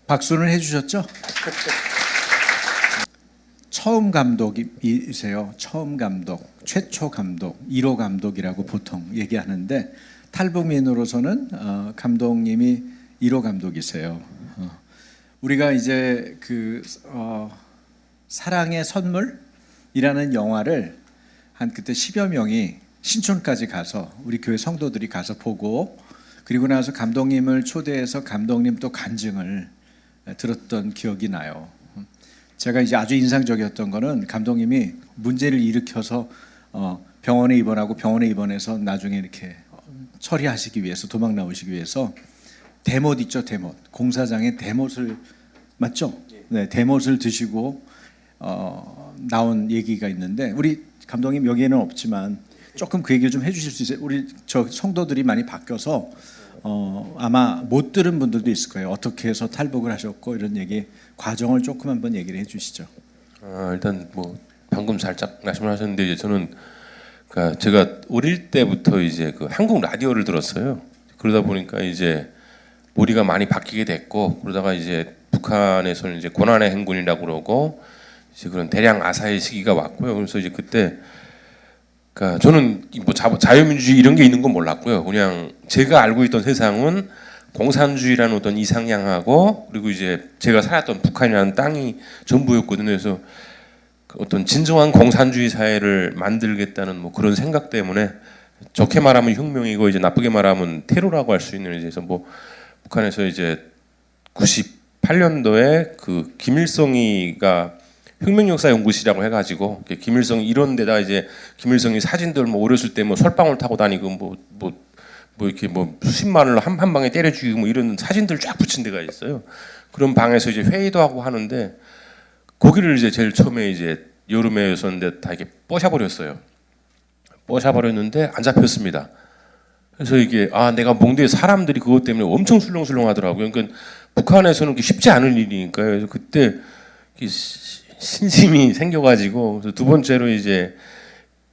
박수는 해주셨죠? 처음 감독이세요. 처음 감독, 최초 감독, 1호 감독이라고 보통 얘기하는데 탈북민으로서는 감독님이 1호 감독이세요. 우리가 이제 사랑의 선물이라는 영화를 한 그때 10여 명이 신촌까지 가서 우리 교회 성도들이 가서 보고 그리고 나서 감독님을 초대해서 감독님 또 간증을 들었던 기억이 나요. 제가 이제 아주 인상적이었던 거는 감독님이 문제를 일으켜서 병원에 입원하고 병원에 입원해서 나중에 이렇게 처리하시기 위해서 도망 나오시기 위해서 대못 있죠, 대못. 공사장에 대못을 맞죠? 네, 대못을 드시고 나온 얘기가 있는데 우리 감독님 여기에는 없지만 조금 그 얘기를 좀 해주실 수 있어요? 우리 저 성도들이 많이 바뀌어서 아마 못 들은 분들도 있을 거예요. 어떻게 해서 탈북을 하셨고 이런 얘기 과정을 조금 한번 얘기를 해주시죠. 일단 뭐 방금 살짝 말씀을 하셨는데 이제 저는 그러니까 제가 어릴 때부터 이제 그 한국 라디오를 들었어요. 그러다 보니까 이제 머리가 많이 바뀌게 됐고 그러다가 이제 북한에서는 이제 고난의 행군이라고 그러고 이제 그런 대량 아사의 시기가 왔고요. 그래서 이제 그때 그러니까 저는 뭐 자유민주주의 이런 게 있는 건 몰랐고요. 그냥 제가 알고 있던 세상은 공산주의라는 어떤 이상향하고 그리고 이제 제가 살았던 북한이라는 땅이 전부였거든요. 그래서 어떤 진정한 공산주의 사회를 만들겠다는 뭐 그런 생각 때문에 좋게 말하면 혁명이고 이제 나쁘게 말하면 테러라고 할 수 있는 이제 뭐 북한에서 이제 98년도에 그 김일성이가 혁명역사연구실이라고 해가지고 김일성 이런 데다 이제 김일성이 사진들 뭐 어렸을 때 뭐 솔방울 타고 다니고 뭐 이렇게 뭐 수십만을 한 방에 때려 죽이고 뭐 이런 사진들 쫙 붙인 데가 있어요. 그런 방에서 이제 회의도 하고 하는데 거기를 이제 제일 처음에 이제 여름에였었는데 다 이렇게 뽀셔버렸어요. 뽀셔버렸는데 안 잡혔습니다. 그래서 이게 내가 몽두에 사람들이 그것 때문에 엄청 술렁술렁하더라고요. 그러니까 북한에서는 쉽지 않은 일이니까요. 그래서 그때 신심이 생겨가지고 그래서 두 번째로 이제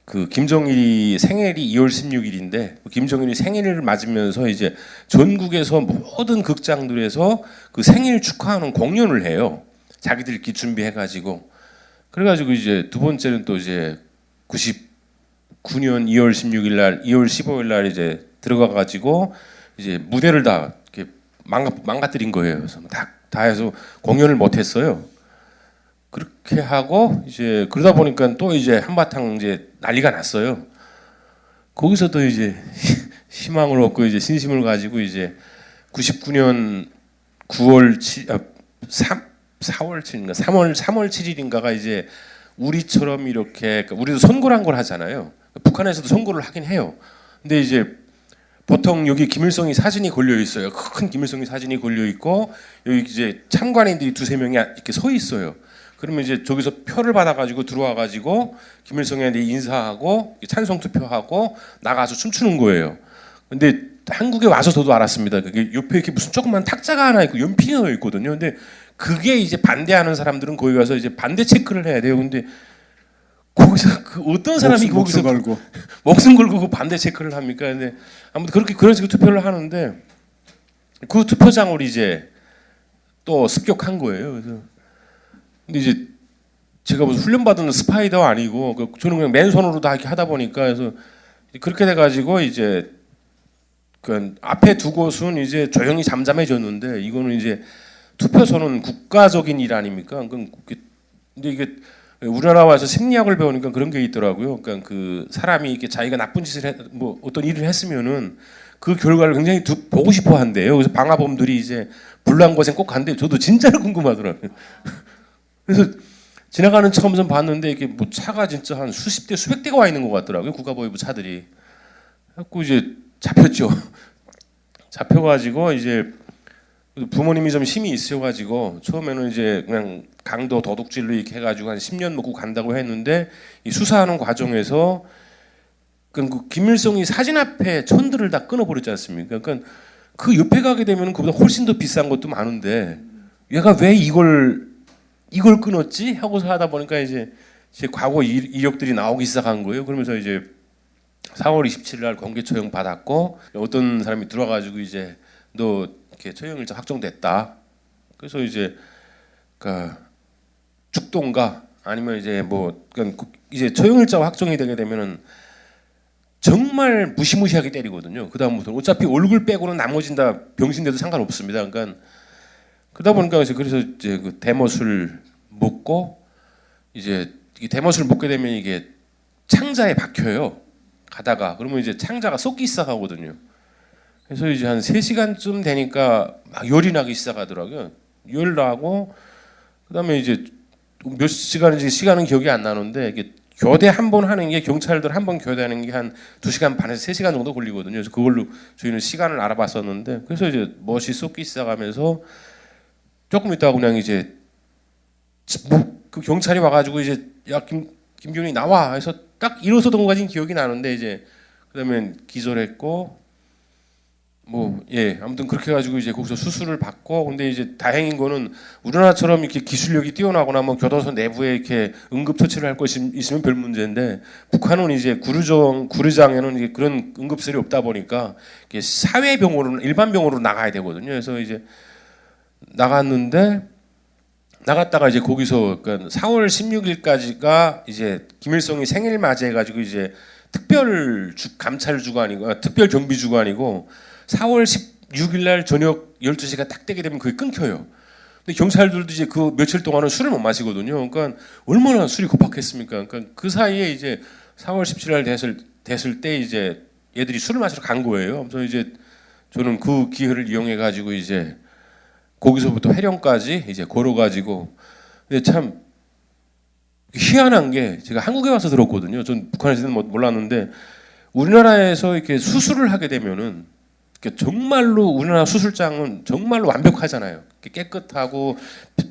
그 김정일이 생일이 2월 16일인데 김정일이 생일을 맞으면서 이제 전국에서 모든 극장들에서 그 생일 축하하는 공연을 해요. 자기들끼리 준비해가지고 그래가지고 이제 두 번째는 또 이제 99년 2월 16일 날, 2월 15일 날 이제 들어가가지고 이제 무대를 다 이렇게 망가뜨린 거예요. 그래서 다 해서 공연을 못했어요. 그렇게 하고 이제 그러다 보니까 또 이제 한바탕 이제 난리가 났어요. 거기서 또 이제 희망을 얻고 이제 신심을 가지고 이제 99년 4월 7일인가 3월 7일인가가 이제 우리처럼 이렇게 우리도 선거를 한 걸 하잖아요. 북한에서도 선거를 하긴 해요. 근데 이제 보통 여기 김일성이 사진이 걸려 있어요. 큰 김일성이 사진이 걸려 있고 여기 이제 참관인들이 두세 명이 이렇게 서 있어요. 그러면 이제 저기서 표를 받아가지고 들어와가지고 김일성한테 인사하고 찬성 투표하고 나가서 춤추는 거예요. 근데 한국에 와서 저도 알았습니다. 그게 옆에 이렇게 무슨 조그만 탁자가 하나 있고 연필이 넣어 있거든요. 근데 그게 이제 반대하는 사람들은 거기 가서 이제 반대 체크를 해야 돼요. 근데 거기서 그 어떤 사람이 거기서 목숨 걸고 그 반대 체크를 합니까? 근데 아무튼 그렇게 그런 식으로 투표를 하는데 그 투표장을 이제 또 습격한 거예요. 그래서 근데 이제 제가 무슨 훈련받은 스파이더 아니고 저는 그냥 맨손으로 다 이렇게 하다 보니까 그래서 그렇게 돼가지고 이제 그 앞에 두 곳은 이제 조용히 잠잠해졌는데 이거는 이제 투표소는 국가적인 일 아닙니까? 근데 이게 우리나라 와서 심리학을 배우니까 그런 게 있더라고요. 그러니까 그 사람이 이렇게 자기가 나쁜 짓을 뭐 어떤 일을 했으면은 그 결과를 굉장히 보고 싶어 한대요. 그래서 방화범들이 이제 불난 곳에 꼭 간대요. 저도 진짜로 궁금하더라고요. 그래서 지나가는 차 우선 봤는데 이게 뭐 차가 진짜 한 수십 대 수백 대가 와 있는 것 같더라고요. 국가보위부 차들이. 그래서 이제 잡혔죠. 잡혀가지고 이제 부모님이 좀 힘이 있어가지고 처음에는 이제 그냥 강도 도둑질로 이렇게 해가지고 한 10년 먹고 간다고 했는데 이 수사하는 과정에서 그 김일성이 사진 앞에 천들을 다 끊어버렸지 않습니까? 그러니까 그 옆에 가게 되면 그보다 훨씬 더 비싼 것도 많은데 얘가 왜 이걸 끊었지? 하고서 하다 보니까 이제 제 과거 이력들이 나오기 시작한 거예요. 그러면서 이제 4월 27일 날 공개 처형 받았고 어떤 사람이 들어와가지고 이제 너 이렇게 처형일자 확정됐다. 그래서 이제 그러니까 죽던가 아니면 이제 뭐 그러니까 이제 처형일자가 확정이 되게 되면은 정말 무시무시하게 때리거든요. 그다음부터 어차피 얼굴 빼고는 나머지는 다 병신돼도 상관없습니다. 그러니까 그러다 보니까 그래서 이제 그 대못을 먹고 이제 이 대못을 먹게 되면 이게 창자에 박혀요. 가다가 그러면 이제 창자가 썩기 시작하거든요. 그래서 이제 한 3시간쯤 되니까 막 열이 나기 시작하더라고요. 열 나고 그다음에 이제 몇 시간인지 시간은 기억이 안 나는데 이게 교대 한 번 하는 게 경찰들 한 번 교대하는 게 한 2시간 반에서 3시간 정도 걸리거든요. 그래서 그걸로 저희는 시간을 알아봤었는데 그래서 이제 멋이 쏟기 시작하면서 조금 있다가 그냥 이제 그 경찰이 와가지고 이제 야 김균이 나와 해서 딱 일어서던 것까지는 기억이 나는데 이제 그다음에 기절했고 뭐 예 아무튼 그렇게 해가지고 이제 거기서 수술을 받고 근데 이제 다행인 거는 우리나라처럼 이렇게 기술력이 뛰어나거나 뭐 교도소 내부에 이렇게 응급 처치를 할 것이 있으면 별 문제인데 북한은 이제 구류장에는 이제 그런 응급실이 없다 보니까 이게 사회병원으로 일반 병원으로 나가야 되거든요. 그래서 이제 나갔는데 나갔다가 이제 거기서 그러니까 4월 16일까지가 이제 김일성이 생일 맞이해가지고 이제 특별 감찰 주간이고 특별 경비 주간이고 4월 16일 날 저녁 12시가 딱 되게 되면 그게 끊겨요. 근데 경찰들도 이제 그 며칠 동안은 술을 못 마시거든요. 그러니까 얼마나 술이 고박했습니까? 그러니까 그 사이에 이제 4월 17일 날 됐을 때 이제 얘들이 술을 마시러 간 거예요. 그래서 이제 저는 그 기회를 이용해 가지고 이제 거기서부터 해령까지 이제 걸어가지고 근데 참 희한한 게 제가 한국에 와서 들었거든요. 전 북한에서는 몰랐는데 우리나라에서 이렇게 수술을 하게 되면은 정말로 우리나라 수술장은 정말로 완벽하잖아요. 깨끗하고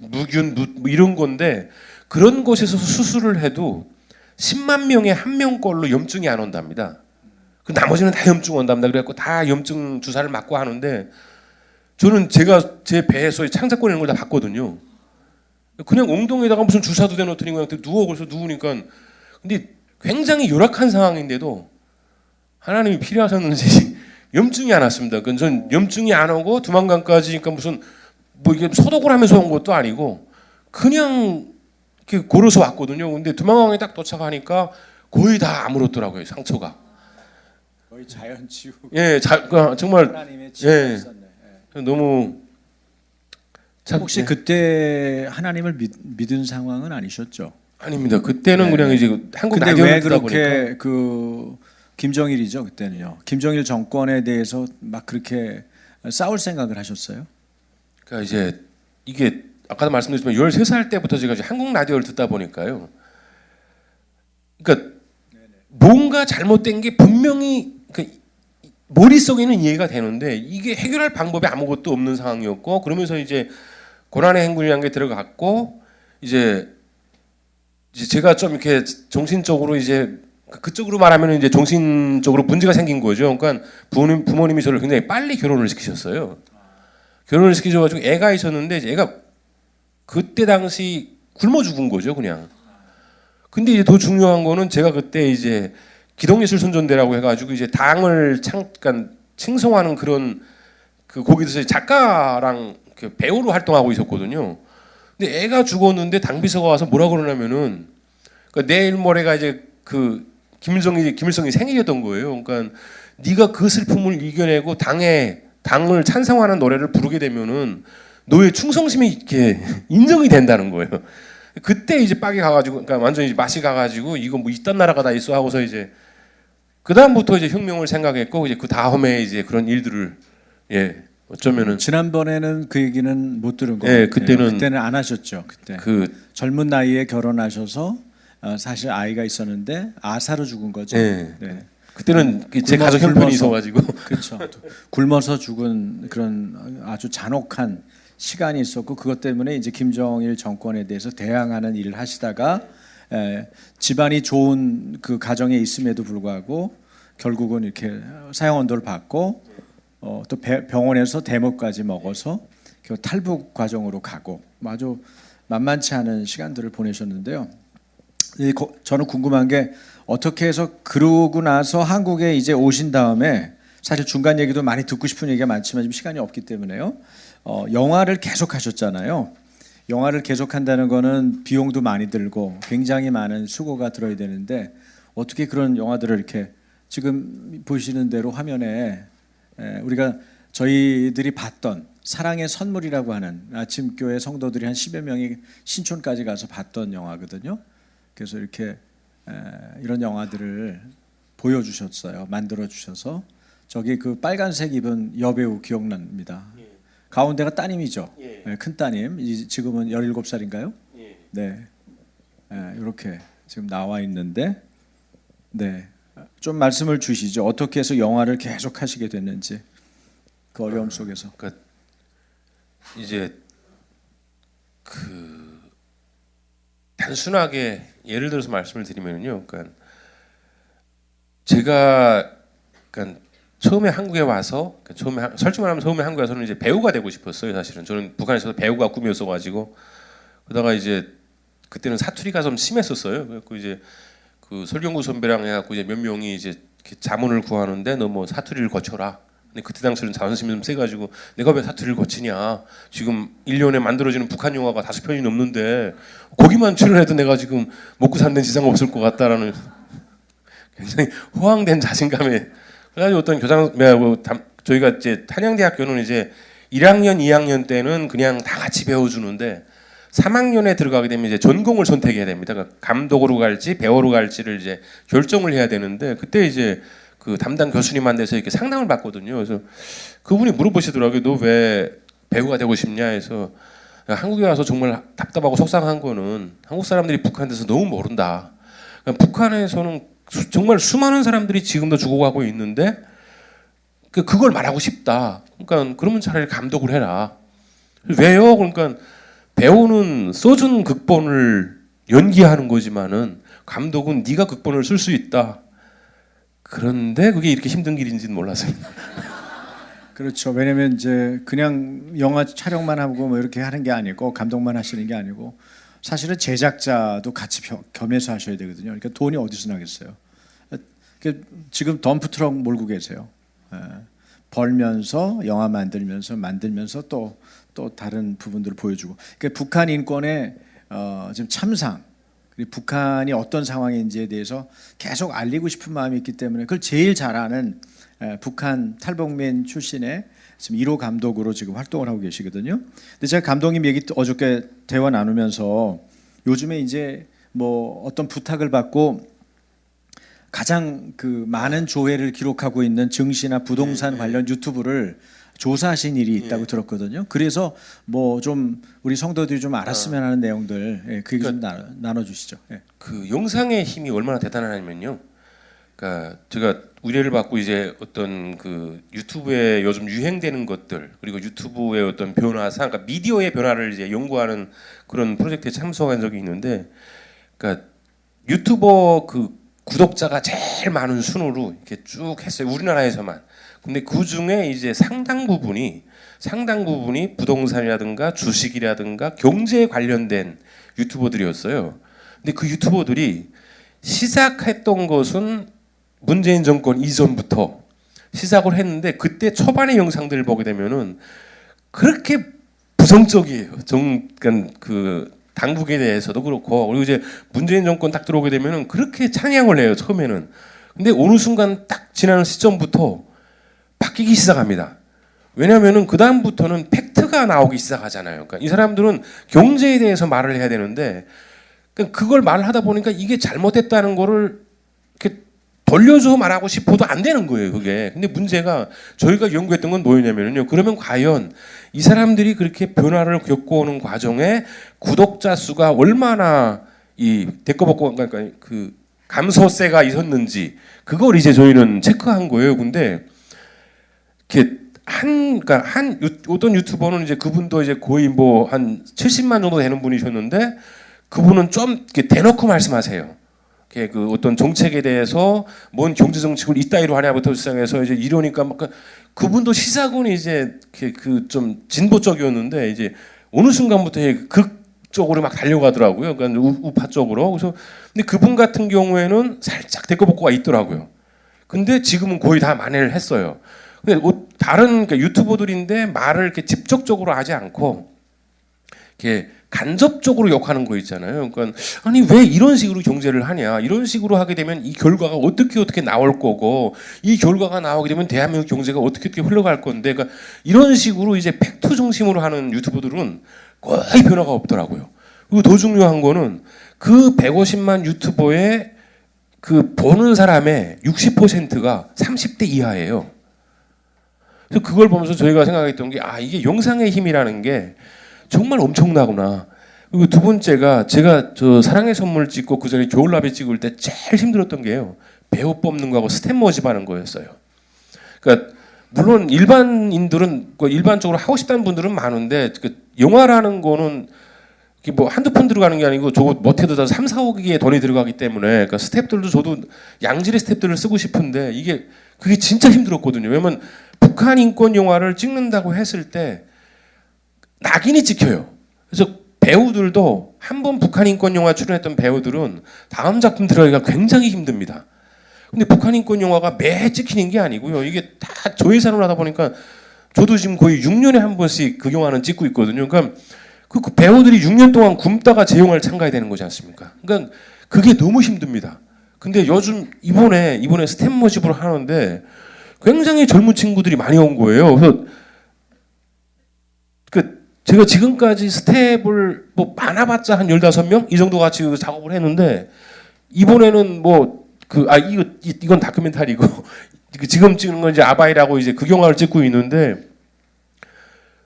무균 뭐 이런 건데 그런 곳에서 수술을 해도 10만 명에 한 명꼴로 염증이 안 온답니다. 그 나머지는 다 염증 온답니다. 그래갖고 다 염증 주사를 맞고 하는데 저는 제가 제 배에서 창자 꺼내는 걸 다 봤거든요. 그냥 엉덩이에다가 무슨 주사도 대놓더니 그냥 누워 거기서 누우니까 근데 굉장히 열악한 상황인데도 하나님이 필요하셨는지 염증이 안 왔습니다. 그러니까 전 염증이 안 오고 두만강까지 그러니까 무슨 뭐 이게 소독을 하면서 온 것도 아니고 그냥 이렇게 걸어서 왔거든요. 근데 두만강에 딱 도착하니까 거의 다 아물었더라고요. 상처가. 거의 자연 치유. 예, 정말 하나님의 치유가 예. 있었네. 예. 너무 참 혹시 예. 그때 하나님을 믿은 상황은 아니셨죠? 아닙니다. 그때는 네. 그냥 이제 한국 근데 라디오를 왜 듣다 그렇게 보니까 그 김정일이죠 그때는요. 김정일 정권에 대해서 막 그렇게 싸울 생각을 하셨어요? 그러니까 이제 이게 아까도 말씀드렸지만 13살 때부터 제가 이제 한국 라디오를 듣다 보니까요. 그러니까 뭔가 잘못된 게 분명히 그러니까 머릿속에는 이해가 되는데 이게 해결할 방법이 아무것도 없는 상황이었고 그러면서 이제 고난의 행군이라는 게 들어갔고 이제 제가 좀 이렇게 정신적으로 이제 그쪽으로 말하면 이제 정신적으로 문제가 생긴 거죠. 그러니까 부모님이 저를 굉장히 빨리 결혼을 시키셨어요. 결혼을 시키셔가지고 애가 있었는데 애가 그때 당시 굶어 죽은 거죠, 그냥. 근데 이제 더 중요한 거는 제가 그때 이제 기동예술 선전대라고 해가지고 이제 당을 잠깐 칭송하는 그런 그 거기서 작가랑 배우로 활동하고 있었거든요. 근데 애가 죽었는데 당비서가 와서 뭐라 그러냐면은 그러니까 내일 모레가 이제 그 김일성이 생일이었던 거예요. 그러니까 네가 그 슬픔을 이겨내고 당을 찬성하는 노래를 부르게 되면은 너의 충성심이 이렇게 인정이 된다는 거예요. 그때 이제 빡이 가가지고, 그러니까 완전히 맛이 가가지고 이거 뭐 이딴 나라가 다 있어 하고서 이제 그 다음부터 이제 혁명을 생각했고 이제 그 다음에 이제 그런 일들을 예 어쩌면은 지난번에는 그 얘기는 못 들은 거 예, 같아요. 그때는 안 하셨죠. 그때 그 젊은 나이에 결혼하셔서 사실 아이가 있었는데 아사로 죽은 거죠. 예. 네. 그때는 제 가족 형편이 있어가지고 그렇죠. 굶어서 죽은 그런 아주 잔혹한 시간이 있었고 그것 때문에 이제 김정일 정권에 대해서 대항하는 일을 하시다가 집안이 좋은 그 가정에 있음에도 불구하고 결국은 이렇게 사형 언도를 받고 또 병원에서 대목까지 먹어서 탈북 과정으로 가고 아주 만만치 않은 시간들을 보내셨는데요. 저는 궁금한 게 어떻게 해서 그러고 나서 한국에 이제 오신 다음에 사실 중간 얘기도 많이 듣고 싶은 얘기가 많지만 지금 시간이 없기 때문에요. 영화를 계속 하셨잖아요. 영화를 계속한다는 거는 비용도 많이 들고 굉장히 많은 수고가 들어야 되는데 어떻게 그런 영화들을 이렇게 지금 보시는 대로 화면에 우리가 저희들이 봤던 사랑의 선물이라고 하는 아침교회 성도들이 한 10여 명이 신촌까지 가서 봤던 영화거든요. 그래서 이렇게 이런 영화들을 보여주셨어요. 만들어주셔서 저기 그 빨간색 입은 여배우 기억납니다. 가운데가 따님이죠. 큰 따님. 지금은 17살인가요? 네. 이렇게 지금 나와 있는데 네. 좀 말씀을 주시죠. 어떻게 해서 영화를 계속 하시게 됐는지 그 어려움 속에서. 그러니까 이제 그 단순하게 예를 들어서 말씀을 드리면요. 그러니까 제가 그러니까 처음에 한국에 와서 솔직히 말하면 처음에 한국에 와서는 이제 배우가 되고 싶었어요. 사실은 저는 북한에서 배우가 꿈이었어가지고 그러다가 이제 그때는 사투리가 좀 심했었어요. 그래서 이제 그 설경구 선배랑 해갖고 이제 몇 명이 이제 이렇게 자문을 구하는데 너 뭐 사투리를 거쳐라. 근데 그때 당시에는 자존심이 좀 세가지고 내가 왜 사투리를 거치냐. 지금 1년에 만들어지는 북한 영화가 5편이 넘는데 거기만 출연해도 내가 지금 먹고 사는 지장 없을 것 같다라는 굉장히 호황된 자신감에 그래가지고 어떤 저희가 이제 한양대학교는 이제 1학년, 2학년 때는 그냥 다 같이 배워주는데 3학년에 들어가게 되면 이제 전공을 선택해야 됩니다. 그러니까 감독으로 갈지 배우로 갈지를 이제 결정을 해야 되는데 그때 이제 그 담당 교수님한테서 이렇게 상담을 받거든요. 그래서 그분이 물어보시더라고요. 너 왜 배우가 되고 싶냐 해서 한국에 와서 정말 답답하고 속상한 거는 한국 사람들이 북한에 대해서 너무 모른다. 그러니까 북한에서는 정말 수많은 사람들이 지금도 죽어가고 있는데 그걸 말하고 싶다. 그러니까 그러면 차라리 감독을 해라. 왜요? 그러니까 배우는 써준 극본을 연기하는 거지만은 감독은 네가 극본을 쓸 수 있다. 그런데 그게 이렇게 힘든 길인지는 몰랐어요. 그렇죠. 왜냐면 이제 그냥 영화 촬영만 하고 뭐 이렇게 하는 게 아니고 감독만 하시는 게 아니고 사실은 제작자도 같이 겸해서 하셔야 되거든요. 그러니까 돈이 어디서 나겠어요. 지금 덤프 트럭 몰고 계세요. 벌면서 영화 만들면서 또 다른 부분들을 보여주고. 그러니까 북한 인권의 지금 참상, 그리고 북한이 어떤 상황인지에 대해서 계속 알리고 싶은 마음이 있기 때문에 그걸 제일 잘 아는 북한 탈북민 출신의 지금 1호 감독으로 지금 활동을 하고 계시거든요. 근데 제가 감독님 얘기 어저께 대화 나누면서 요즘에 이제 뭐 어떤 부탁을 받고 가장 그 많은 조회를 기록하고 있는 증시나 부동산 관련 유튜브를 조사하신 일이 있다고 들었거든요. 그래서 뭐 좀 우리 성도들이 좀 알았으면 하는 내용들 그 얘기 좀 나눠주시죠. 그 영상의 힘이 얼마나 대단하냐면요. 그러니까 제가 의뢰를 받고 이제 어떤 그 유튜브에 요즘 유행되는 것들 그리고 유튜브의 어떤 변화상, 그러니까 미디어의 변화를 이제 연구하는 그런 프로젝트에 참석한 적이 있는데, 그러니까 유튜버 그 구독자가 제일 많은 순으로 이렇게 쭉 했어요. 우리나라에서만. 근데 그 중에 이제 상당 부분이 부동산이라든가 주식이라든가 경제에 관련된 유튜버들이었어요. 근데 그 유튜버들이 시작했던 것은 문재인 정권 이전부터 시작을 했는데 그때 초반의 영상들을 보게 되면은 그렇게 부정적이에요. 그러니까 그 당국에 대해서도 그렇고, 그리고 이제 문재인 정권 딱 들어오게 되면은 그렇게 찬양을 해요, 처음에는. 근데 어느 순간 딱 지나는 시점부터 바뀌기 시작합니다. 왜냐하면은 그 다음부터는 팩트가 나오기 시작하잖아요. 그러니까 이 사람들은 경제에 대해서 말을 해야 되는데 그걸 말하다 보니까 이게 잘못됐다는 거를 이렇게 돌려줘 말하고 싶어도 안 되는 거예요, 그게. 근데 문제가 저희가 연구했던 건 뭐였냐면요. 그러면 과연 이 사람들이 그렇게 변화를 겪어오는 과정에 구독자 수가 얼마나 이 대꺼벅고 그러니까 그 감소세가 있었는지 그걸 이제 저희는 체크한 거예요. 근데 이렇게 어떤 유튜버는 이제 그분도 이제 거의 뭐 한 70만 정도 되는 분이셨는데 그분은 좀 이렇게 대놓고 말씀하세요. 그 어떤 정책에 대해서 뭔 경제 정책을 이따위로 하냐부터 시작해서 이제 이러니까 막 그분도 시작은 이제 그 좀 진보 쪽이었는데 이제 어느 순간부터 극 쪽으로 막 달려가더라고요. 그러니까 우파 쪽으로. 그래서 근데 그분 같은 경우에는 살짝 대꺼벅고가 있더라고요. 근데 지금은 거의 다 만회를 했어요. 근데 다른 그러니까 유튜버들인데 말을 이렇게 직접적으로 하지 않고 이렇게 간접적으로 욕하는 거 있잖아요. 그러니까 아니 왜 이런 식으로 경제를 하냐? 이런 식으로 하게 되면 이 결과가 어떻게 나올 거고 이 결과가 나오게 되면 대한민국 경제가 어떻게 흘러갈 건데, 그러니까 이런 식으로 이제 팩트 중심으로 하는 유튜버들은 거의 변화가 없더라고요. 그리고 더 중요한 거는 그 150만 유튜버의 그 보는 사람의 60%가 30대 이하예요. 그래서 그걸 보면서 저희가 생각했던 게 이게 영상의 힘이라는 게 정말 엄청나구나. 그리고 두 번째가 제가 저 사랑의 선물 찍고 그 전에 겨울나비 찍을 때 제일 힘들었던 게요. 배우 뽑는 거하고 스텝 모집하는 거였어요. 그러니까 물론 일반인들은 일반적으로 하고 싶다는 분들은 많은데 그 영화라는 거는 뭐 한두 푼 들어가는 게 아니고 저거 못해도 다 3, 4억의 돈이 들어가기 때문에 그러니까 스텝들도 저도 양질의 스텝들을 쓰고 싶은데 그게 진짜 힘들었거든요. 왜냐면 북한 인권 영화를 찍는다고 했을 때 낙인이 찍혀요. 그래서 배우들도 한 번 북한 인권 영화 출연했던 배우들은 다음 작품 들어가기가 굉장히 힘듭니다. 근데 북한 인권 영화가 매 찍히는 게 아니고요. 이게 다 저예산으로 하다 보니까 저도 지금 거의 6년에 한 번씩 그 영화는 찍고 있거든요. 그러니까 그 배우들이 6년 동안 굶다가 제 영화를 참가해야 되는 거지 않습니까? 그러니까 그게 너무 힘듭니다. 근데 요즘 이번에 스텝 모집을 하는데 굉장히 젊은 친구들이 많이 온 거예요. 그래서 제가 지금까지 스텝을 뭐 많아봤자 한 15명 이 정도 같이 작업을 했는데 이번에는 이건 다큐멘터리고 지금 찍는 건 이제 아바이라고 이제 그 영화를 찍고 있는데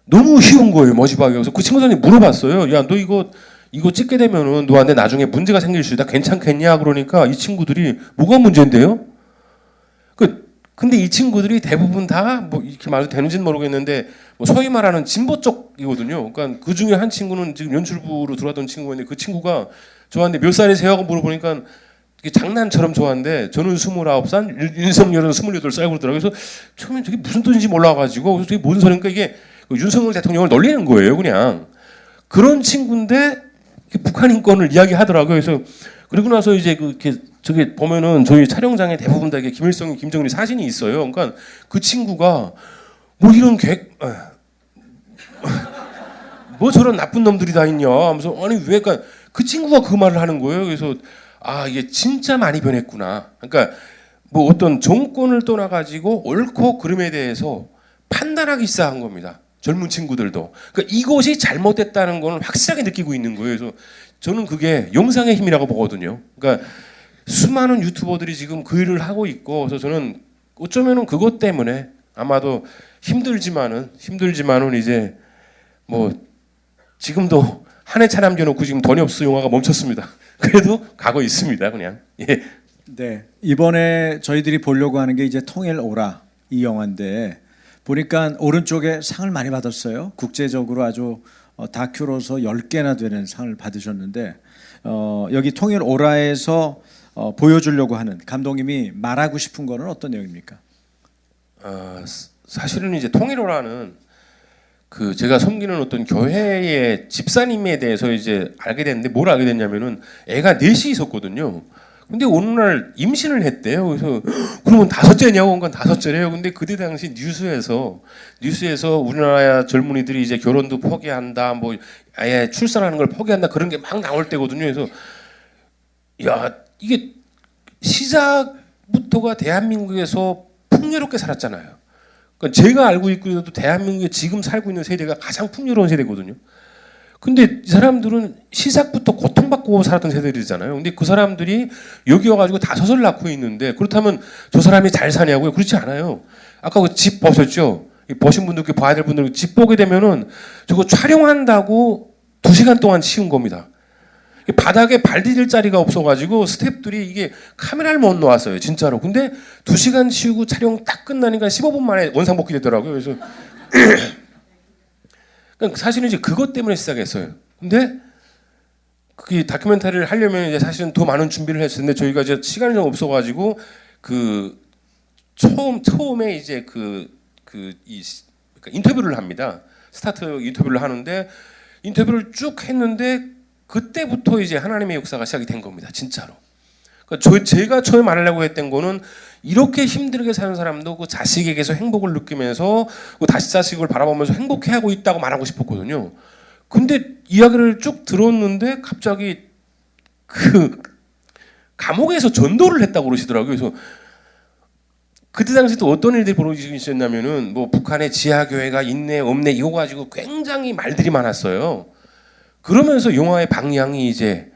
너무 쉬운 거예요, 모집하기가. 그래서 그 친구들이 물어봤어요. 야, 너 이거 찍게 되면은 너한테 나중에 문제가 생길 수 있다. 괜찮겠냐? 그러니까 이 친구들이 뭐가 문제인데요? 근데 이 친구들이 대부분 다 뭐 이렇게 말해도 되는지는 모르겠는데 뭐 소위 말하는 진보 쪽이거든요. 그러니까 그 중에 한 친구는 지금 연출부로 들어왔던 친구가 있는데 그 친구가 저한테 몇 살이세요? 하고 물어보니까 이게 장난처럼 좋아하는데 저는 29살, 윤석열은 28살 그러더라고요. 그래서 처음에 저게 무슨 뜻인지 몰라가지고 그래서 저게 무슨 소리인가 이게 윤석열 대통령을 놀리는 거예요, 그냥. 그런 친구인데 북한 인권을 이야기하더라고요. 그래서 그리고 나서 이제 저기 보면은 저희 촬영장에 대부분 다 이게 김일성이, 김정일이 사진이 있어요. 그러니까 그 친구가 뭐 이런 뭐 저런 나쁜 놈들이 다 있냐 하면서 아니 왜 그러니까 그 친구가 그 말을 하는 거예요. 그래서 이게 진짜 많이 변했구나. 그러니까 뭐 어떤 정권을 떠나가지고 옳고 그름에 대해서 판단하기 시작한 겁니다. 젊은 친구들도. 그러니까 이것이 잘못됐다는 걸 확실하게 느끼고 있는 거예요. 그래서 저는 그게 영상의 힘이라고 보거든요. 그러니까 수많은 유튜버들이 지금 그 일을 하고 있고, 그래서 저는 어쩌면은 그것 때문에 아마도 힘들지만은 이제 뭐 지금도 한 해 차 남겨놓고 지금 돈이 없어 영화가 멈췄습니다. 그래도 가고 있습니다, 그냥. 예. 네, 이번에 저희들이 보려고 하는 게 이제 통일 오라 이 영화인데 보니까 오른쪽에 상을 많이 받았어요. 국제적으로 아주 다큐로서 10개나 되는 상을 받으셨는데 여기 통일 오라에서 보여주려고 하는 감독님이 말하고 싶은 거는 어떤 내용입니까? 사실은 이제 통일 오라는 그 제가 섬기는 어떤 교회의 집사님에 대해서 이제 알게 됐는데 뭘 알게 됐냐면은 애가 넷이 있었거든요. 근데 어느 날 임신을 했대요. 그래서 그러면 5째냐고 한 건 5째래요. 근데 그때 당시 뉴스에서 우리나라 젊은이들이 이제 결혼도 포기한다, 뭐 아예 출산하는 걸 포기한다 그런 게 막 나올 때거든요. 그래서 야 이게 시작부터가 대한민국에서 풍요롭게 살았잖아요. 그러니까 제가 알고 있고도 대한민국에 지금 살고 있는 세대가 가장 풍요로운 세대거든요. 근데 이 사람들은 시작부터 고통받고 살았던 세대들이잖아요. 근데 그 사람들이 여기 와가지고 5을 낳고 있는데 그렇다면 저 사람이 잘 사냐고요? 그렇지 않아요. 아까 그 집 보셨죠? 보신 분들, 봐야 될 분들 집 보게 되면은 저거 촬영한다고 2시간 동안 치운 겁니다. 바닥에 발 디딜 자리가 없어가지고 스태프들이 이게 카메라를 못 놓았어요, 진짜로. 근데 2시간 치우고 촬영 딱 끝나니까 15분 만에 원상복귀 되더라고요. 그래서 사실은 이제 그것 때문에 시작했어요. 근데 그 다큐멘터리를 하려면 이제 사실은 더 많은 준비를 했을 텐데 저희가 이제 시간이 좀 없어가지고 그 처음에 이제 그러니까 인터뷰를 합니다. 스타트 인터뷰를 하는데 인터뷰를 쭉 했는데 그때부터 이제 하나님의 역사가 시작이 된 겁니다. 진짜로. 그러니까 제가 처음에 말하려고 했던 거는 이렇게 힘들게 사는 사람도 그 자식에게서 행복을 느끼면서 그 다시 자식을 바라보면서 행복해하고 있다고 말하고 싶었거든요. 근데 이야기를 쭉 들었는데 갑자기 그 감옥에서 전도를 했다고 그러시더라고요. 그래서 그때 당시 또 어떤 일들이 벌어지셨냐면은 뭐 북한의 지하교회가 있네 없네 이거 가지고 굉장히 말들이 많았어요. 그러면서 영화의 방향이 이제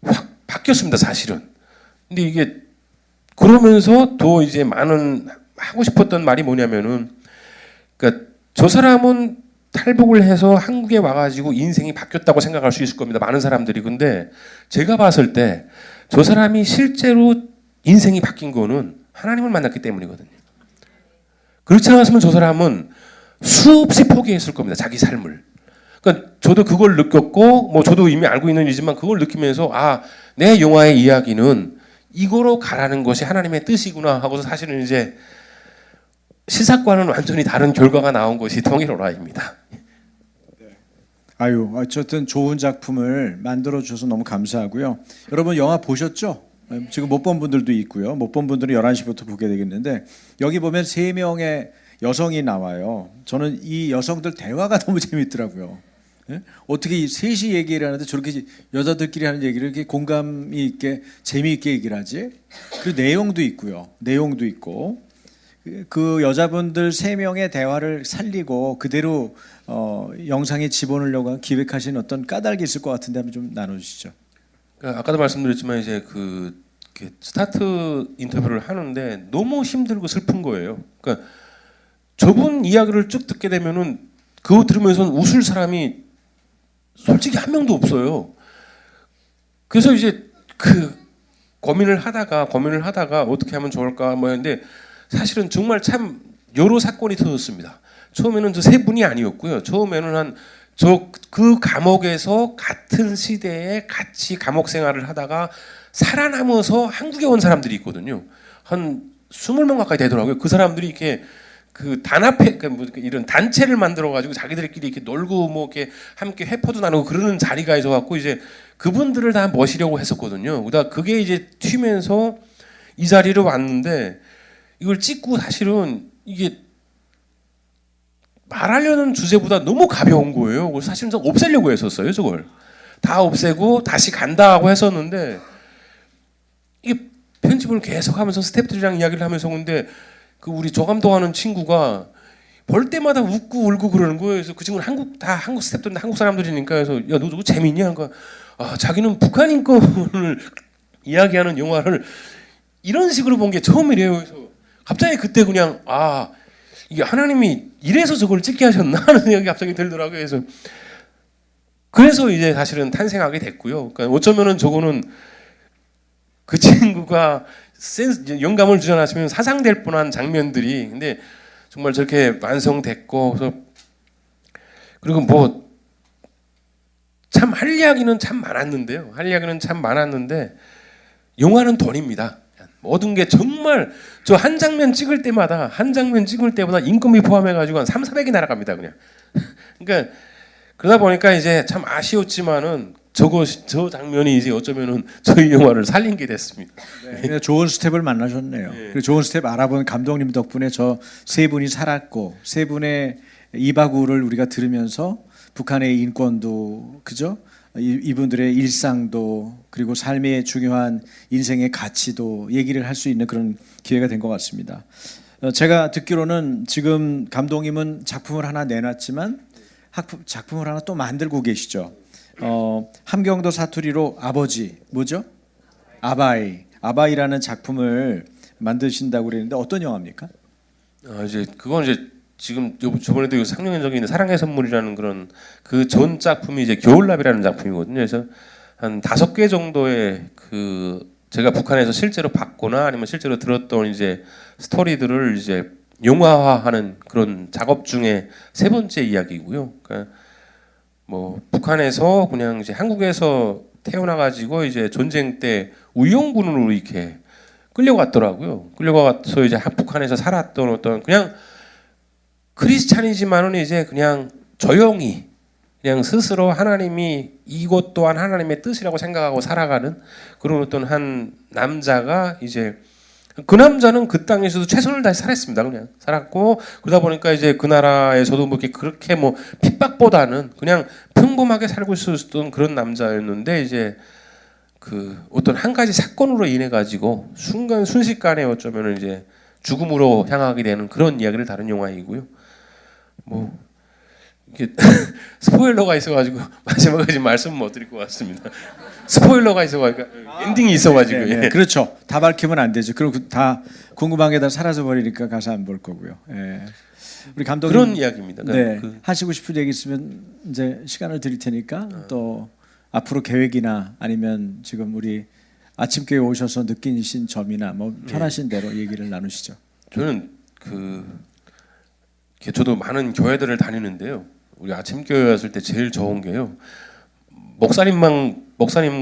확 바뀌었습니다, 사실은. 근데 이게 그러면서 더 이제 많은 하고 싶었던 말이 뭐냐면은, 그러니까 저 사람은 탈북을 해서 한국에 와가지고 인생이 바뀌었다고 생각할 수 있을 겁니다. 많은 사람들이. 근데 제가 봤을 때 저 사람이 실제로 인생이 바뀐 거는 하나님을 만났기 때문이거든요. 그렇지 않았으면 저 사람은 수없이 포기했을 겁니다. 자기 삶을. 그러니까 저도 그걸 느꼈고, 뭐 저도 이미 알고 있는 일이지만 그걸 느끼면서 아, 내 영화의 이야기는 이거로 가라는 것이 하나님의 뜻이구나 하고서 사실은 이제 시사과는 완전히 다른 결과가 나온 것이 통일오라입니다. 아유, 어쨌든 좋은 작품을 만들어 주셔서 너무 감사하고요. 여러분 영화 보셨죠? 지금 못 본 분들도 있고요. 못 본 분들은 11시부터 보게 되겠는데 여기 보면 3명의 여성이 나와요. 저는 이 여성들 대화가 너무 재밌더라고요. 예? 어떻게 이 셋이 얘기를 하는데 저렇게 여자들끼리 하는 얘기를 이렇게 공감이 있게 재미있게 얘기를 하지? 그리고 내용도 있고요. 내용도 있고 그 여자분들 3명의 대화를 살리고 그대로 영상에 집어넣으려고 기획하신 어떤 까닭이 있을 것 같은데 한번 좀 나눠주시죠. 그러니까 아까도 말씀드렸지만 이제 그 스타트 인터뷰를 하는데 너무 힘들고 슬픈 거예요. 그러니까 저분 이야기를 쭉 듣게 되면은 그거 들으면서는 웃을 사람이 솔직히 한 명도 없어요. 그래서 이제 그 고민을 하다가 어떻게 하면 좋을까 뭐 했는데 사실은 정말 참 여러 사건이 터졌습니다. 처음에는 저 세 분이 아니었고요. 처음에는 그 감옥에서 같은 시대에 같이 감옥 생활을 하다가 살아남아서 한국에 온 사람들이 있거든요. 한 20명 가까이 되더라고요. 그 사람들이 이렇게 그 단합회, 이런 단체를 만들어가지고 자기들끼리 이렇게 놀고 뭐 이렇게 함께 회포도 나누고 그러는 자리가 있어갖고 이제 그분들을 다 모시려고 했었거든요. 그러다 그게 이제 튀면서 이 자리로 왔는데 이걸 찍고 사실은 이게 말하려는 주제보다 너무 가벼운 거예요. 그래서 사실은 좀 없애려고 했었어요. 저걸 다 없애고 다시 간다고 했었는데 이게 편집을 계속하면서 스태프들이랑 이야기를 하면서 근데 그 우리 조감독하는 친구가 볼 때마다 웃고 울고 그러는 거예요. 그래서 그 친구는 한국 스태프들 한국 사람들이니까 그래서 야 너 저거 재밌냐? 그러니까 자기는 북한 인권을 이야기하는 영화를 이런 식으로 본 게 처음이래요. 그래서 갑자기 그때 그냥 이게 하나님이 이래서 저걸 찍게 하셨나 하는 생각이 갑자기 들더라고요. 그래서 이제 사실은 탄생하게 됐고요. 그러니까 어쩌면은 저거는 그 친구가 영감을 주지 않았으면 사상될 뻔한 장면들이 근데 정말 저렇게 완성됐고 그리고 뭐 참 할 이야기는 참 많았는데요. 영화는 돈입니다. 모든 게 정말 저 한 장면 찍을 때마다 인건비 포함해가지고 한 300~400이 날아갑니다 그냥. 그러니까 그러다 보니까 이제 참 아쉬웠지만은 저 장면이 이제 어쩌면은 저희 영화를 살린 게 됐습니다. 네, 좋은 스텝을 만나셨네요. 네. 좋은 스텝 알아본 감독님 덕분에 저 세 분이 살았고 세 분의 이바구를 우리가 들으면서 북한의 인권도 그죠? 이분들의 일상도 그리고 삶의 중요한 인생의 가치도 얘기를 할 수 있는 그런 기회가 된 것 같습니다. 제가 듣기로는 지금 감독님은 작품을 하나 내놨지만 작품을 하나 또 만들고 계시죠. 함경도 사투리로 아버지 뭐죠? 아바이라는 작품을 만드신다고 그랬는데 어떤 영화입니까? 이제 그건 이제 지금 저번에도 상영한 적이 있는 사랑의 선물이라는 그런 그 전 작품이 이제 겨울나비라는 작품이거든요. 그래서 한 5개 정도의 그 제가 북한에서 실제로 봤거나 아니면 실제로 들었던 이제 스토리들을 이제 영화화하는 그런 작업 중에 3번째 이야기고요. 그러니까 뭐 북한에서 그냥 이제 한국에서 태어나가지고 이제 전쟁 때 우영군으로 이렇게 끌려갔더라고요. 끌려가서 이제 북한에서 살았던 어떤 그냥 크리스찬이지만은 이제 그냥 조용히 그냥 스스로 하나님이 이것 또한 하나님의 뜻이라고 생각하고 살아가는 그런 어떤 한 남자가 이제 그 남자는 그 땅에서도 최선을 다해 살았습니다. 그냥 살았고 그러다 보니까 이제 그 나라에서도 뭐 이렇게 그렇게 뭐 핍박보다는 그냥 평범하게 살고 있었던 그런 남자였는데 이제 그 어떤 한 가지 사건으로 인해 가지고 순식간에 어쩌면은 이제 죽음으로 향하게 되는 그런 이야기를 다룬 영화이고요. 뭐 이게 스포일러가 있어가지고 마지막까지 말씀 못 드릴 것 같습니다. 스포일러가 있어가지고 엔딩이 있어가지고 네, 네. 예. 그렇죠. 다 밝히면 안 되죠. 그리고 다 궁금한 게 다 사라져 버리니까 가서 안 볼 거고요. 예. 우리 감독님 그런 이야기입니다. 네, 그 하시고 싶은 얘기 있으면 이제 시간을 드릴 테니까 또 앞으로 계획이나 아니면 지금 우리 아침교회 오셔서 느끼신 점이나 뭐 편하신 대로 얘기를 나누시죠. 저는 저도 많은 교회들을 다니는데요. 우리 아침교회 왔을 때 제일 좋은 게요. 목사님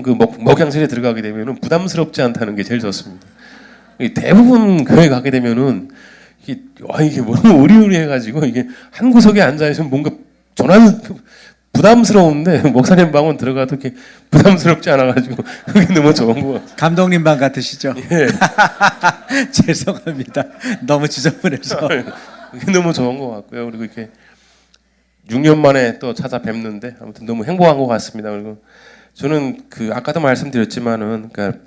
그 목양실에 들어가게 되면은 부담스럽지 않다는 게 제일 좋습니다. 대부분 교회 가게 되면은 이게 너무 의리의리해가지고 이게 한 구석에 앉아 있으면 뭔가 전화는 부담스러운데 목사님 방은 들어가도 이렇게 부담스럽지 않아가지고 그게 너무 좋은 거 같아요. 감독님 방 같으시죠? 예. 죄송합니다. 너무 지저분해서. 그게 너무 좋은 것 같고요. 그리고 이렇게 6년 만에 또 찾아뵙는데 아무튼 너무 행복한 것 같습니다. 그리고 저는 그 아까도 말씀드렸지만은 그러니까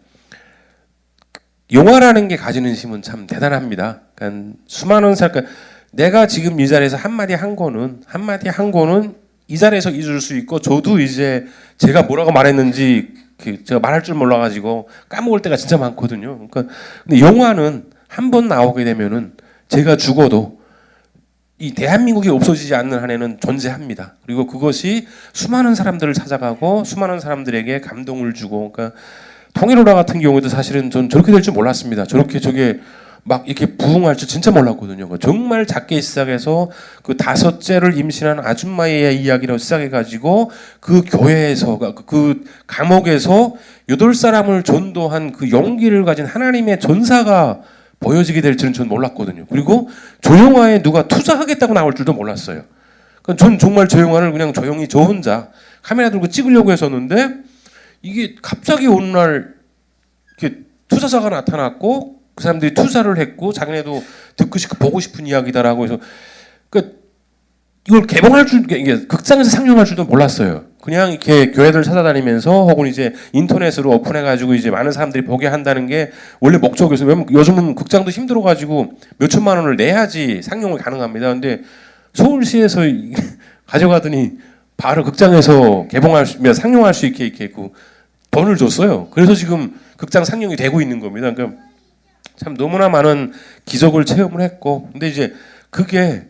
영화라는 게 가지는 힘은 참 대단합니다. 그러니까 수많은 사람, 그러니까 내가 지금 이 자리에서 한마디 한 거는 이 자리에서 잊을 수 있고 저도 이제 제가 뭐라고 말했는지 제가 말할 줄 몰라가지고 까먹을 때가 진짜 많거든요. 그러니까 근데 영화는 한 번 나오게 되면은 제가 죽어도 이 대한민국이 없어지지 않는 한에는 존재합니다. 그리고 그것이 수많은 사람들을 찾아가고 수많은 사람들에게 감동을 주고, 그러니까 통일오라 같은 경우에도 사실은 전 저렇게 될 줄 몰랐습니다. 저게 막 이렇게 부흥할 줄 진짜 몰랐거든요. 정말 작게 시작해서 그 5째를 임신한 아줌마의 이야기로 시작해가지고 그 교회에서 그 감옥에서 8사람을 전도한 그 용기를 가진 하나님의 전사가 보여지게 될 줄은 전 몰랐거든요. 그리고 저 영화에 누가 투자하겠다고 나올 줄도 몰랐어요. 그러니까 전 정말 저 영화를 그냥 조용히 저 혼자 카메라 들고 찍으려고 했었는데 이게 갑자기 어느 날 이렇게 투자자가 나타났고 그 사람들이 투자를 했고 자기네도 듣고 싶고 보고 싶은 이야기다라고 해서 그러니까 이걸 개봉할 줄 이게 극장에서 상영할 줄도 몰랐어요. 그냥 이렇게 교회들 찾아다니면서 혹은 이제 인터넷으로 오픈해가지고 이제 많은 사람들이 보게 한다는 게 원래 목적이었어요. 왜냐면 요즘은 극장도 힘들어가지고 몇 천만 원을 내야지 상영이 가능합니다. 근데 서울시에서 가져가더니 바로 극장에서 상영할 수 있게 이렇게 돈을 줬어요. 그래서 지금 극장 상영이 되고 있는 겁니다. 그러니까 참 너무나 많은 기적을 체험을 했고, 근데 이제 그게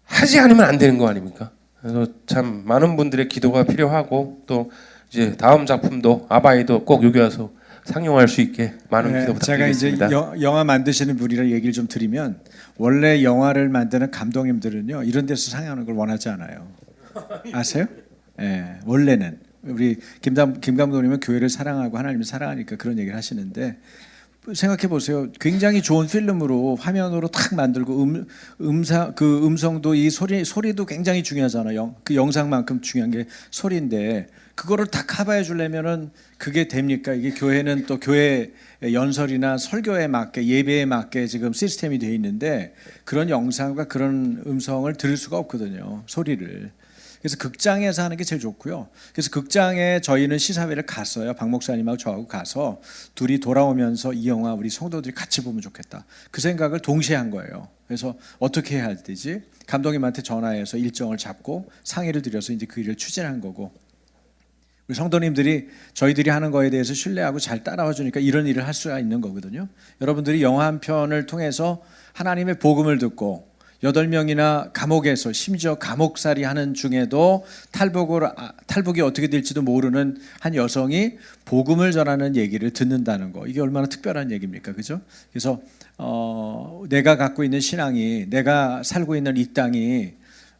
하지 않으면 안 되는 거 아닙니까? 그래서 참 많은 분들의 기도가 필요하고 또 이제 다음 작품도 아바이도 꼭 여기 와서 상영할 수 있게 많은 기도 부탁드리겠습니다. 제가 이제 영화 만드시는 분이라 얘기를 좀 드리면 원래 영화를 만드는 감독님들은요 이런 데서 상영하는 걸 원하지 않아요. 아세요? 예, 원래는 우리 김 감독님은 교회를 사랑하고 하나님을 사랑하니까 그런 얘기를 하시는데. 생각해 보세요. 굉장히 좋은 필름으로 화면으로 탁 만들고 음성도 이 소리도 굉장히 중요하잖아요. 그 영상만큼 중요한 게 소리인데 그거를 다 커버해 주려면은 그게 됩니까? 이게 교회는 또 교회 연설이나 설교에 맞게 예배에 맞게 지금 시스템이 돼 있는데 그런 영상과 그런 음성을 들을 수가 없거든요. 소리를. 그래서 극장에서 하는 게 제일 좋고요. 그래서 극장에 저희는 시사회를 갔어요. 박 목사님하고 저하고 가서 둘이 돌아오면서 이 영화 우리 성도들이 같이 보면 좋겠다. 그 생각을 동시에 한 거예요. 그래서 어떻게 해야 되지? 감독님한테 전화해서 일정을 잡고 상의를 드려서 이제 그 일을 추진한 거고 우리 성도님들이 저희들이 하는 거에 대해서 신뢰하고 잘 따라와 주니까 이런 일을 할 수가 있는 거거든요. 여러분들이 영화 한 편을 통해서 하나님의 복음을 듣고 8명이나 감옥에서 심지어 감옥살이 하는 중에도 탈북이 어떻게 될지도 모르는 한 여성이 복음을 전하는 얘기를 듣는다는 거 이게 얼마나 특별한 얘기입니까? 그죠? 그래서 내가 갖고 있는 신앙이 내가 살고 있는 이 땅이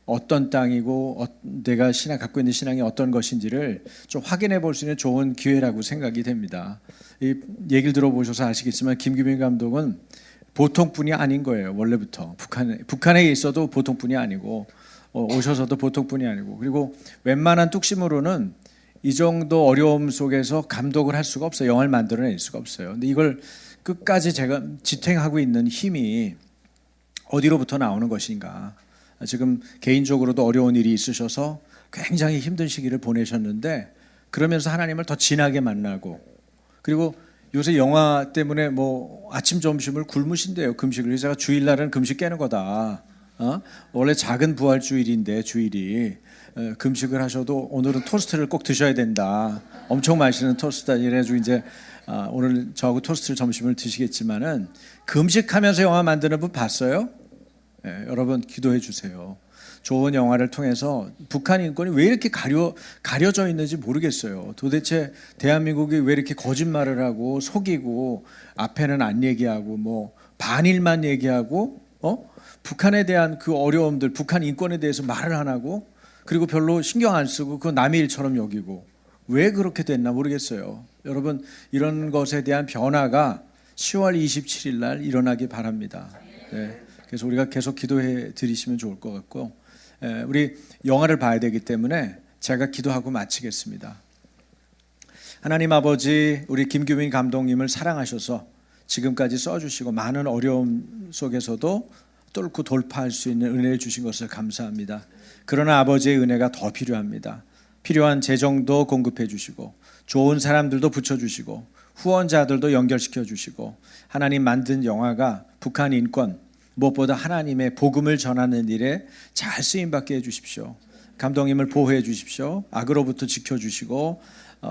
어떤 땅이고 내가 갖고 있는 신앙이 어떤 것인지를 좀 확인해 볼 수 있는 좋은 기회라고 생각이 됩니다. 이 얘기를 들어보셔서 아시겠지만 김규민 감독은 보통 분이 아닌 거예요. 원래부터 북한에 있어도 보통 분이 아니고 오셔서도 보통 분이 아니고 그리고 웬만한 뚝심으로는 이 정도 어려움 속에서 감독을 할 수가 없어요. 영화를 만들어낼 수가 없어요. 근데 이걸 끝까지 제가 지탱하고 있는 힘이 어디로부터 나오는 것인가. 지금 개인적으로도 어려운 일이 있으셔서 굉장히 힘든 시기를 보내셨는데 그러면서 하나님을 더 진하게 만나고 그리고 요새 영화 때문에 뭐 아침 점심을 굶으신대요. 금식을. 그래서 제가 주일날은 금식 깨는 거다. 원래 작은 부활 주일인데 주일이 금식을 하셔도 오늘은 토스트를 꼭 드셔야 된다. 엄청 맛있는 토스트다. 이래가지고 이제 오늘 저하고 토스트를 점심을 드시겠지만은 금식하면서 영화 만드는 분 봤어요? 여러분 기도해 주세요. 좋은 영화를 통해서 북한 인권이 왜 이렇게 가려져 있는지 모르겠어요. 도대체 대한민국이 왜 이렇게 거짓말을 하고 속이고 앞에는 안 얘기하고 뭐 반일만 얘기하고 북한에 대한 그 어려움들, 북한 인권에 대해서 말을 안 하고 그리고 별로 신경 안 쓰고 그 남의 일처럼 여기고 왜 그렇게 됐나 모르겠어요. 여러분 이런 것에 대한 변화가 10월 27일 날 일어나기 바랍니다. 네. 그래서 우리가 계속 기도해 드리시면 좋을 것 같고 우리 영화를 봐야 되기 때문에 제가 기도하고 마치겠습니다. 하나님 아버지 우리 김규민 감독님을 사랑하셔서 지금까지 써주시고 많은 어려움 속에서도 뚫고 돌파할 수 있는 은혜를 주신 것을 감사합니다. 그러나 아버지의 은혜가 더 필요합니다. 필요한 재정도 공급해 주시고 좋은 사람들도 붙여주시고 후원자들도 연결시켜 주시고 하나님 만든 영화가 북한 인권 무엇보다 하나님의 복음을 전하는 일에 잘 쓰임받게 해주십시오. 감독님을 보호해 주십시오. 악으로부터 지켜주시고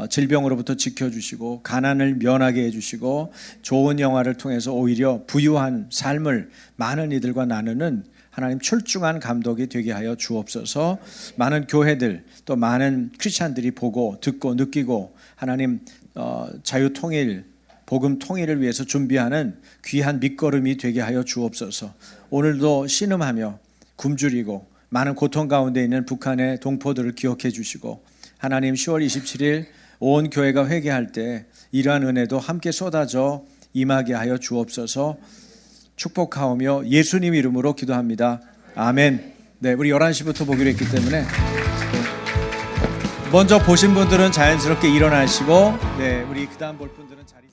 질병으로부터 지켜주시고 가난을 면하게 해주시고 좋은 영화를 통해서 오히려 부유한 삶을 많은 이들과 나누는 하나님 출중한 감독이 되게 하여 주옵소서. 많은 교회들 또 많은 크리스찬들이 보고 듣고 느끼고 하나님 자유통일 복음 통일을 위해서 준비하는 귀한 밑거름이 되게 하여 주옵소서. 오늘도 신음하며 굶주리고 많은 고통 가운데 있는 북한의 동포들을 기억해 주시고 하나님 10월 27일 온 교회가 회개할 때 이러한 은혜도 함께 쏟아져 임하게 하여 주옵소서. 축복하오며 예수님 이름으로 기도합니다. 아멘. 네, 우리 11시부터 보기로 했기 때문에 먼저 보신 분들은 자연스럽게 일어나시고 네, 우리 그다음 볼 분들은 자리